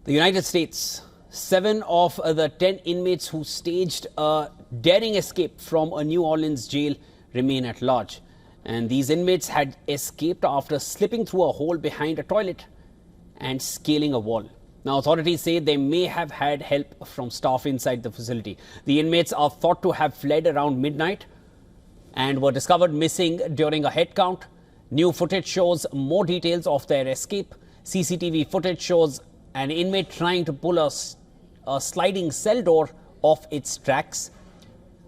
The United States, 7 of the 10 inmates who staged a daring escape from a New Orleans jail remain at large. And these inmates had escaped after slipping through a hole behind a toilet and scaling a wall. Now, authorities say they may have had help from staff inside the facility. The inmates are thought to have fled around midnight and were discovered missing during a head count. New footage shows more details of their escape. CCTV footage shows an inmate trying to pull a sliding cell door off its tracks.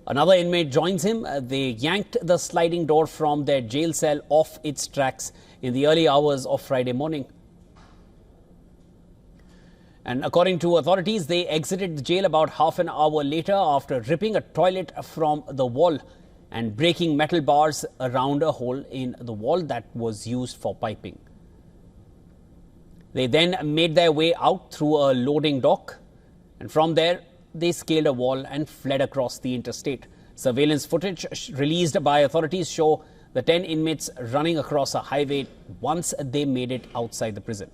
Another inmate joins him. They yanked the sliding door from their jail cell off its tracks in the early hours of Friday morning. And according to authorities, they exited the jail about half an hour later after ripping a toilet from the wall and breaking metal bars around a hole in the wall that was used for piping. They then made their way out through a loading dock, and from there they scaled a wall and fled across the interstate. Surveillance footage released by authorities show the 10 inmates running across a highway once they made it outside the prison.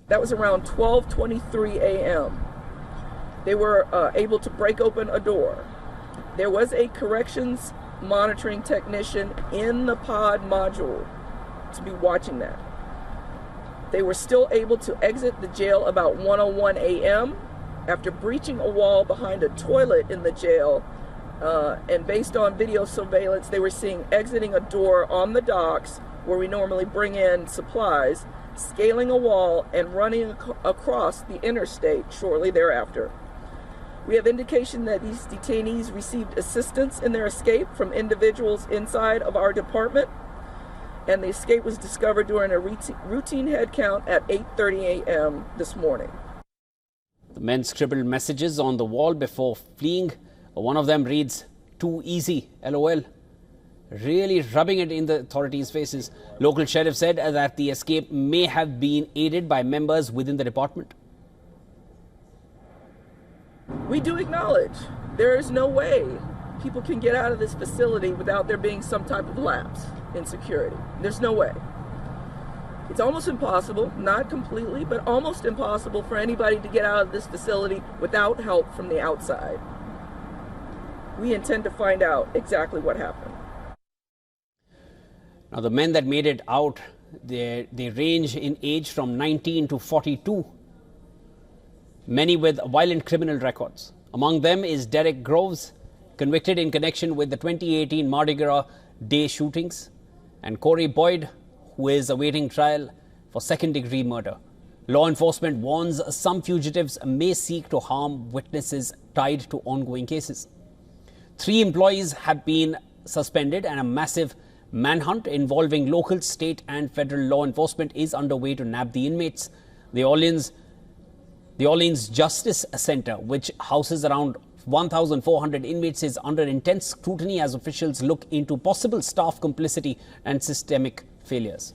That was around 12:23 a.m. They were able to break open a door. There was a corrections monitoring technician in the pod module to be watching that. They were still able to exit the jail about 1:01 a.m. after breaching a wall behind a toilet in the jail. And based on video surveillance, they were seen exiting a door on the docks where we normally bring in supplies, scaling a wall and running across the interstate shortly thereafter. We have indication that these detainees received assistance in their escape from individuals inside of our department, and the escape was discovered during a routine head count at 8:30 a.m. this morning. The men scribbled messages on the wall before fleeing. One of them reads, "Too easy, LOL." Really rubbing it in the authorities' faces. Local sheriff said that the escape may have been aided by members within the department. We do acknowledge there is no way people can get out of this facility without there being some type of lapse in security. There's no way. It's almost impossible, not completely, but almost impossible for anybody to get out of this facility without help from the outside. We intend to find out exactly what happened. Now, the men that made it out, they range in age from 19 to 42, many with violent criminal records. Among them is Derek Groves, convicted in connection with the 2018 Mardi Gras Day shootings, and Corey Boyd, who is awaiting trial for second-degree murder. Law enforcement warns some fugitives may seek to harm witnesses tied to ongoing cases. 3 employees have been suspended, and a massive manhunt involving local, state and federal law enforcement is underway to nab the inmates. The Orleans Justice Center, which houses around 1,400 inmates, is under intense scrutiny as officials look into possible staff complicity and systemic failures.